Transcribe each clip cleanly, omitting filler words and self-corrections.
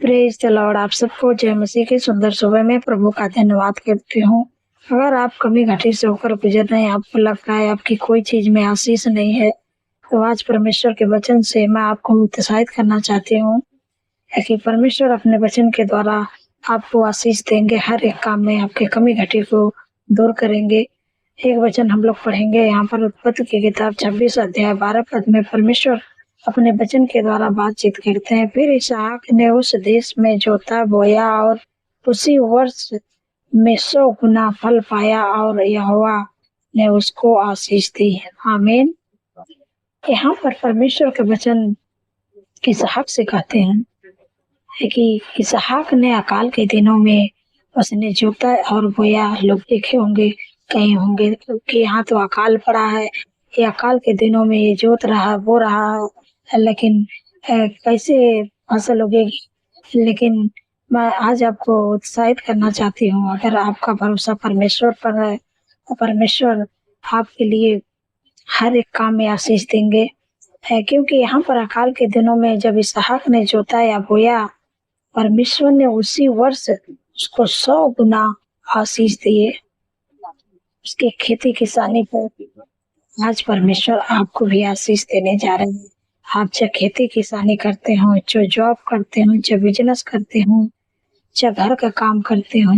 Praise the Lord. आप सबको जय मसीह की सुंदर सुबह में प्रभु का धन्यवाद करती हूँ। अगर आप कमी घटी से होकर गुजर रहे हैं, आपको लगता है आपकी कोई चीज में आशीष नहीं है, तो आज परमेश्वर के वचन से मैं आपको उत्साहित करना चाहती हूँ कि परमेश्वर अपने वचन के द्वारा आपको आशीष देंगे। हर एक काम में आपके कमी घटी को दूर करेंगे। एक वचन हम लोग पढ़ेंगे यहाँ पर उत्पत्ति की किताब 26 अध्याय 12 पद में परमेश्वर अपने वचन के द्वारा बातचीत करते हैं। फिर इसहाक ने उस देश में जोता बोया और उसी वर्ष में 100 गुना फल पाया और यहोवा ने उसको आशीष दी। आमीन। यहाँ पर परमेश्वर के वचन इसहाक से कहते हैं कि इसहाक ने अकाल के दिनों में उसने जोता और बोया। लोग देखे होंगे, कहे होंगे कि यहाँ तो अकाल पड़ा है, ये अकाल के दिनों में ये जोत रहा बो रहा है, लेकिन कैसे फसल उगेगी। लेकिन मैं आज आपको उत्साहित करना चाहती हूँ, अगर आपका भरोसा परमेश्वर पर है तो परमेश्वर आपके लिए हर एक काम में आशीष देंगे। क्योंकि यहाँ पर अकाल के दिनों में जब इसहाक ने जोता या बोया, परमेश्वर ने उसी वर्ष उसको 100 गुना आशीष दिए। उसके खेती किसानी पर आज परमेश्वर आपको भी आशीष देने जा रहे हैं। आप चाहे खेती किसानी करते हो, जो जॉब करते हो, जो बिजनेस करते हो, चाहे घर का काम करते हो,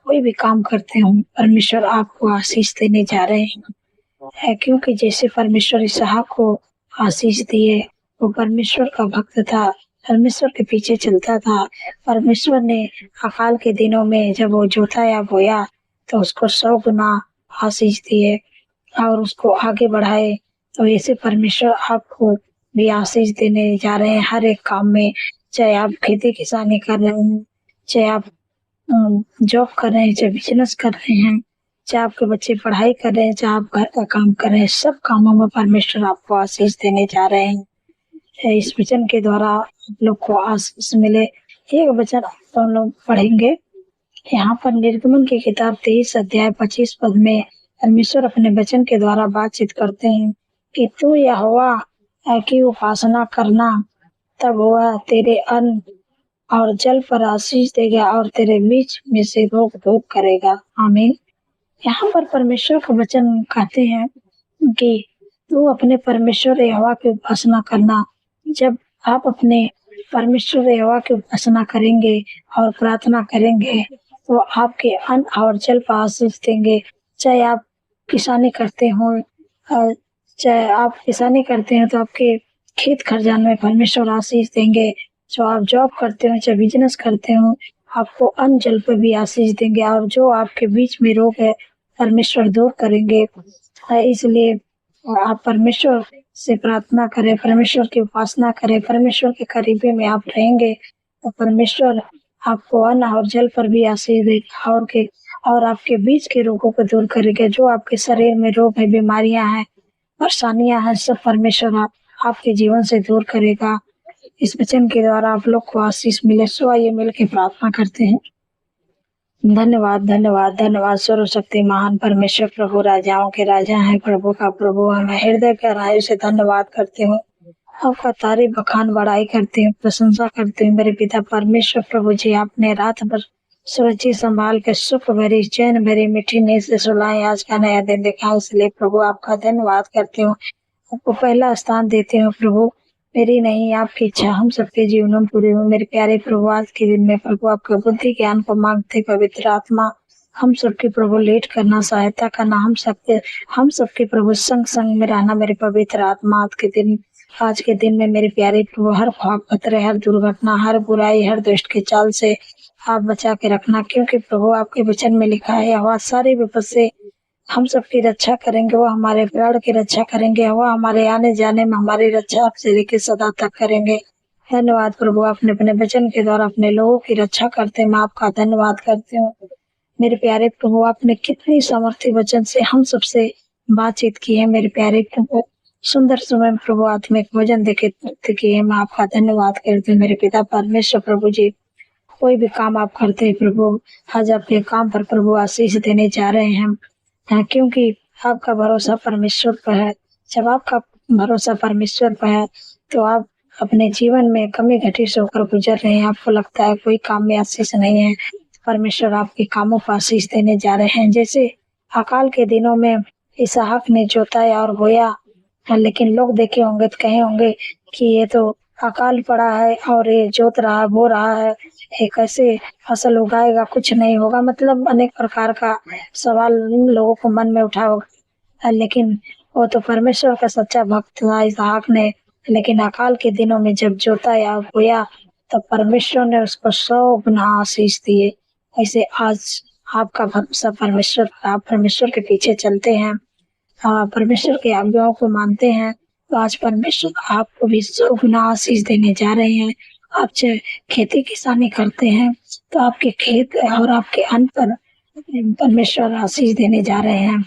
कोई भी काम करते हो, परमेश्वर आपको आशीष देने जा रहे हैं। क्योंकि जैसे परमेश्वर इसहाक को आशीष दिए, वो परमेश्वर का भक्त था, परमेश्वर के पीछे चलता था। परमेश्वर ने अकाल के दिनों में जब वो जोता या बोया तो उसको 100 गुना आशीष दिए और उसको आगे बढ़ाए। तो ऐसे परमेश्वर आपको भी आशीष देने जा रहे हैं हर एक काम में। चाहे आप खेती किसानी कर रहे हैं, चाहे आप जॉब कर रहे हैं, चाहे बिजनेस कर रहे हैं, चाहे आपके बच्चे पढ़ाई कर रहे हैं, चाहे आप घर का काम कर रहे हैं, सब कामों में परमेश्वर आपको आशीष देने जा रहे हैं। इस वचन के द्वारा आप लोग को आशीष मिले। एक वचन हम लोग पढ़ेंगे यहाँ पर निर्गमन की किताब 23 अध्याय 25 पद में परमेश्वर अपने वचन के द्वारा बातचीत करते हैं कि तू यहोवा की उपासना करना, तब वह तेरे अन्न और जल पर आशीष देगा और तेरे बीच में से रोक धोक करेगा। आमीन। यहाँ पर परमेश्वर का वचन कहते हैं कि तू अपने परमेश्वर यहोवा की उपासना करना। जब आप अपने परमेश्वर यहोवा की उपासना करेंगे और प्रार्थना करेंगे तो आपके अन्न और जल पर आशीष देंगे। चाहे आप किसानी करते हो, चाहे आप किसानी करते हैं तो आपके खेत खलिहान में परमेश्वर आशीष देंगे। जो आप जॉब करते हो, चाहे बिजनेस करते हो, आपको अन्न जल पर भी आशीष देंगे और जो आपके बीच में रोग है परमेश्वर दूर करेंगे। इसलिए आप परमेश्वर से प्रार्थना करें, परमेश्वर की उपासना करें, परमेश्वर के करीबी में आप रहेंगे तो परमेश्वर आपको अन्न और जल पर भी आशीष देगा और आपके बीच के रोगों को दूर करेगा। जो आपके शरीर में रोग है, बीमारियां हैं, परेशानियां हैं, सब परमेश्वर आपके जीवन से दूर करेगा। इस वचन के द्वारा आप लोग को आशीष मिले। सो आइए मिल के प्रार्थना करते हैं। धन्यवाद धन्यवाद धन्यवाद सर्वशक्ति महान परमेश्वर, प्रभु राजाओं के राजा हैं, प्रभु का प्रभु है। मैं हृदय गहराई से धन्यवाद करती हूँ, आपका तारीफ बखान बड़ाई करती हूँ, प्रशंसा करती हूँ। मेरे पिता परमेश्वर प्रभु जी, आपने रात भर सुरक्षित संभाल के सुख भरी चैन भरी मीठी नींद से सुलाए, आज का नया दिन दिखा, इसलिए प्रभु आपका धन्यवाद करती हूँ। आपको पहला स्थान देती हूँ प्रभु। मेरी नहीं आपकी इच्छा हम सबके जीवनों में पूरी हो। मेरे प्यारे प्रभु, आज के दिन में प्रभु आपके बुद्धि ज्ञान को मांगते, पवित्र आत्मा हम सबके प्रभु लेट करना, सहायता करना, हम सबके प्रभु संग संग में रहना। मेरे पवित्र आत्मा आज के दिन में मेरे प्यारे प्रभु हर ख्वाब खतरे, हर दुर्घटना, हर बुराई, हर दुष्ट के चाल से आप बचा के रखना। क्योंकि प्रभु आपके वचन में लिखा है, आवाज सारे विपद से हम सबकी रक्षा करेंगे, वो हमारे प्राण की रक्षा करेंगे, वो हमारे आने जाने में हमारी रक्षा आपसे लेके सदा तक करेंगे। धन्यवाद प्रभु, आपने अपने वचन के द्वारा अपने लोगों की रक्षा करते, मैं आपका धन्यवाद करती हूँ। मेरे प्यारे प्रभु, आपने कितनी सामर्थ्य वचन से हम सबसे बातचीत की है। मेरे प्यारे प्रभु, सुंदर समय प्रभु आत्मिक भोजन देके किए, मैं आपका धन्यवाद करती हूँ। मेरे पिता परमेश्वर प्रभु जी, कोई भी काम आप करते हैं प्रभु, आज आपके काम पर प्रभु आशीष देने जा रहे हैं, क्योंकि आपका भरोसा परमेश्वर पर है। जब आपका भरोसा परमेश्वर पर है तो आप अपने जीवन में कमी घटी से होकर गुजर रहे हैं, आपको लगता है कोई काम में आशीष नहीं है, परमेश्वर आपके कामों पर आशीष देने जा रहे हैं। जैसे अकाल के दिनों में इसहाक ने जोताया और बोया, लेकिन लोग देखे होंगे तो कहे होंगे कि ये तो अकाल पड़ा है और ये जोत रहा है, बो रहा है, ये कैसे फसल उगाएगा, कुछ नहीं होगा, मतलब अनेक प्रकार का सवाल लोगों को मन में उठा होगा। लेकिन वो तो परमेश्वर का सच्चा भक्त था इसहाक ने, लेकिन अकाल के दिनों में जब जोताया बोया तब परमेश्वर ने उसको 100 गुना आशीष दिए। ऐसे आज आपका भरोसा परमेश्वर, आप परमेश्वर के पीछे चलते हैं, परमेश्वर की आज्ञाओं को मानते हैं, तो आज परमेश्वर आपको भी 100 गुना आशीष देने जा रहे हैं। आप चाहे खेती किसानी करते हैं तो आपके खेत और आपके अन्न पर परमेश्वर आशीष देने जा रहे हैं।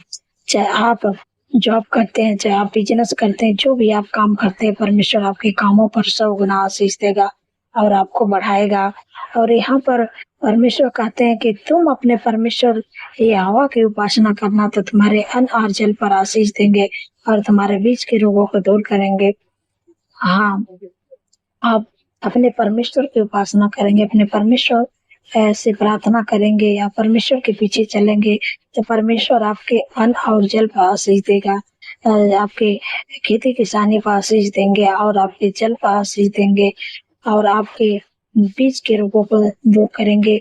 चाहे आप जॉब करते हैं, चाहे आप बिजनेस करते हैं, जो भी आप काम करते हैं, परमेश्वर आपके कामों पर 100 गुना आशीष देगा और आपको बढ़ाएगा। और यहाँ पर परमेश्वर कहते हैं कि तुम अपने परमेश्वर यहोवा की उपासना करना तो तुम्हारे अन्न और जल पर आशीष देंगे और तुम्हारे बीच के रोगों को दूर करेंगे। हाँ, आप अपने परमेश्वर की उपासना करेंगे, अपने परमेश्वर से प्रार्थना करेंगे या परमेश्वर के पीछे चलेंगे तो परमेश्वर आपके अन्न और जल पर आशीष देगा, आपके खेती किसानी पर आशीष देंगे और आपके जल पर आशीष देंगे और आपके बीच के रोगों को दूर करेंगे।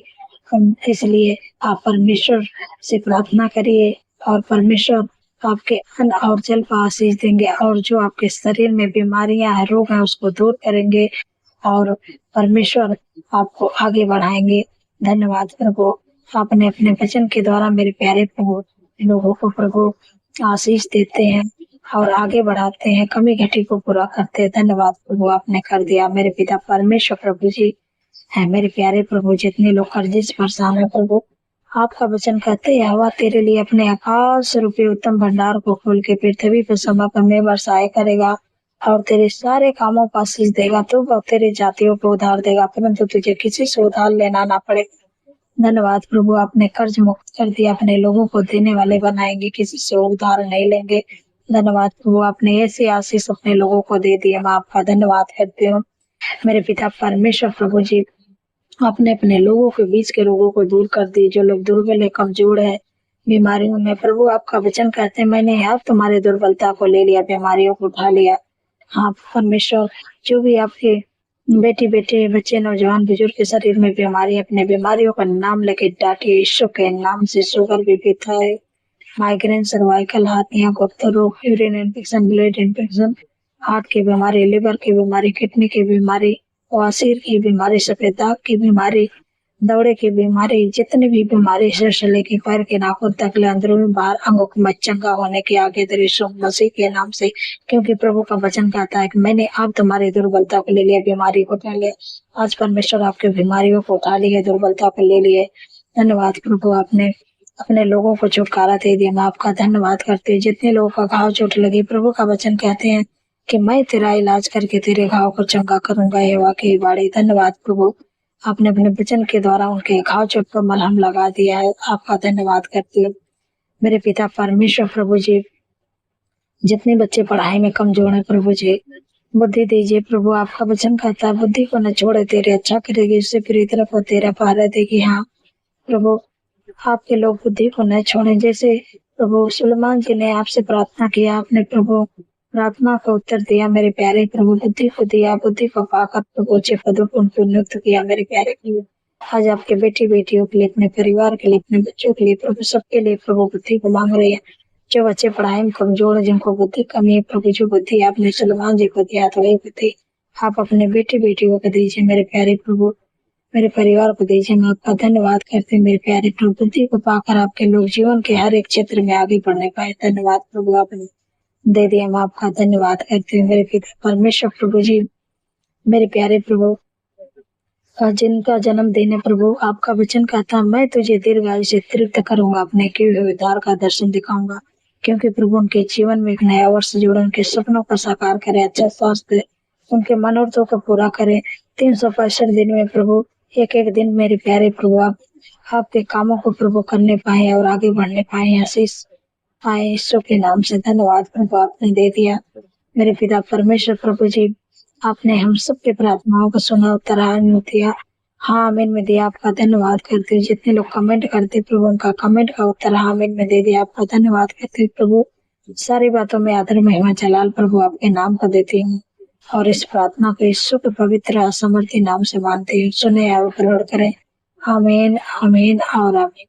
इसलिए आप परमेश्वर से प्रार्थना करिए और परमेश्वर आपके अन्न और जल पर आशीष देंगे और जो आपके शरीर में बीमारियां हैं, रोग हैं, उसको दूर करेंगे और परमेश्वर आपको आगे बढ़ाएंगे। धन्यवाद प्रभु, आपने अपने वचन के द्वारा मेरे प्यारे प्रभु लोगों को प्रभु आशीष देते हैं और आगे बढ़ाते हैं, कमी घटी को पूरा करते हैं। धन्यवाद प्रभु, आपने कर दिया मेरे पिता परमेश्वर प्रभु जी है। मेरे प्यारे प्रभु, जितने लोग कर्जे से परेशान है प्रभु, आपका वचन कहते हैं यहोवा तेरे लिए अपने आकाश रूपी उत्तम भंडार को खोल के पृथ्वी पर समापन में बरसाए करेगा और तेरे सारे कामों पर आशीष देगा। तो वह तेरे जातियों को उधार देगा, परंतु तुझे किसी से उधार लेना ना पड़े। धन्यवाद प्रभु, आपने कर्ज मुक्त कर दिया, अपने लोगों को देने वाले बनाएंगे, किसी से उधार नहीं लेंगे। धन्यवाद प्रभु, आपने ऐसी आशीष अपने लोगों को दे दिए। मैं आपका धन्यवाद करती हूँ मेरे पिता परमेश्वर प्रभु जी, आपने अपने लोगों के बीच के रोगों को दूर कर दिए। जो लोग दुर्बल है, कमजोर है, बीमारियों में प्रभु, आपका वचन कहते हैं मैंने आप तुम्हारे दुर्बलता को ले लिया, बीमारियों को उठा लिया। हाँ परमेश्वर, जो भी आपके बेटी बेटे बच्चे नौजवान बुजुर्ग के शरीर में बीमारी, अपने बीमारियों का नाम लेके डांटिए यीशु के नाम से। Sugar BP, thyroid, migraine, cervical, hernia, गुप्त रोग, urine infection, blood infection, heart की बीमारी, लिवर की बीमारी, किडनी की बीमारी, बवासीर की बीमारी, सफेद दाग की बीमारी, दौरे की बीमारी, जितनी भी बीमारी सिर से लेकर पैर के नाखून तक ले अंदरूनी बाहर अंगों में चंगा होने के आगे यीशु मसीह के नाम से, क्योंकि प्रभु का वचन कहता है कि मैंने आप तुम्हारी दुर्बलता को ले लिया, बीमारी को उठा लिया। आज परमेश्वर आपके बीमारियों को उठा लिए, दुर्बलता को ले लिए। धन्यवाद प्रभु, आपने अपने लोगों को छुटकारा दे दिया। मैं आपका धन्यवाद करती हूँ। जितने लोगों का घाव चोट लगी, प्रभु का वचन कहते हैं कि मैं तेरा इलाज करके तेरे घाव को चंगा करूंगा। ये वाकई बाड़ी। धन्यवाद प्रभु, आपने अपने वचन के द्वारा उनके घाव चोट पर मलहम लगा दिया है। आपका धन्यवाद करती हूँ मेरे पिता परमेश्वर प्रभु जी। जितने बच्चे पढ़ाई में कमजोर है प्रभु जी, बुद्धि दीजिए प्रभु। आपका वचन कहता है बुद्धि को न छोड़े, तेरे अच्छा करेगी, उससे पूरी तरफ वो तेरा पहरा देगी। हाँ प्रभु, आपके लोग बुद्धि को न छोड़े। जैसे प्रभु सुलेमान जी ने आपसे प्रार्थना किया, आपने प्रभु प्रार्थना को उत्तर दिया। मेरे प्यारे प्रभु, बुद्धि को दिया, बुद्धि को पाकर प्रभु ऊंचे पदों पर उनको नियुक्त किया। मेरे प्यारे प्रभु, आज आपके बेटी बेटियों के लिए, अपने परिवार के लिए, अपने बच्चों के लिए प्रभु, सबके लिए प्रभु बुद्धि को मांग रही है। जो बच्चे पढ़ाई में कमजोर है, जिनको बुद्धि कमी है प्रभु, जो बुद्धि आपने सुलेमान जी को दिया तो वही बुद्धि आप अपने बेटी बेटियों को दीजिए। मेरे प्यारे प्रभु, मेरे परिवार को दीजिए। मैं आपका धन्यवाद करते हैं मेरे प्यारे प्रभु। बुद्धि को पाकर आपके लोग जीवन के हर एक क्षेत्र में आगे बढ़ने पाए। धन्यवाद प्रभु, आपने दे दिया। मैं आपका धन्यवाद करती हूँ मेरे पिता परमेश्वर प्रभु जी। मेरे प्यारे प्रभु, जिनका जन्मदिन है प्रभु, आपका वचन कहता है मैं तुझे दीर्घायु से तृप्त करूंगा, अपने किए हुए उद्धार का दर्शन दिखाऊंगा। क्योंकि प्रभु उनके जीवन में एक नया वर्ष जोड़े, उनके सपनों को साकार करे, अच्छा स्वास्थ्य, उनके मनोरथों को पूरा करे। 365 दिन में प्रभु एक एक दिन मेरे प्यारे प्रभु आप आपके कामों को प्रभु करने पाए और आगे बढ़ने पाए, आशीष पाए। यीशु के नाम से धन्यवाद प्रभु, आपने दे दिया। मेरे पिता परमेश्वर प्रभु जी, आपने हम सबके प्रार्थनाओं को सुना, उत्तर आमीन दिया। हाँ आमीन में दिया, आपका धन्यवाद करते हुए जितने लोग कमेंट करते प्रभु उनका कमेंट का उत्तर हाँ आमीन में दे दिया, आपका धन्यवाद करते हुए प्रभु सारी बातों में आदर महिमा जलाल प्रभु आपके नाम को देती हूँ और इस प्रार्थना को यीशु के पवित्र असमर्थी नाम से मानती हूँ। सुने और ग्रहण करें। आमीन आमीन और आमीन।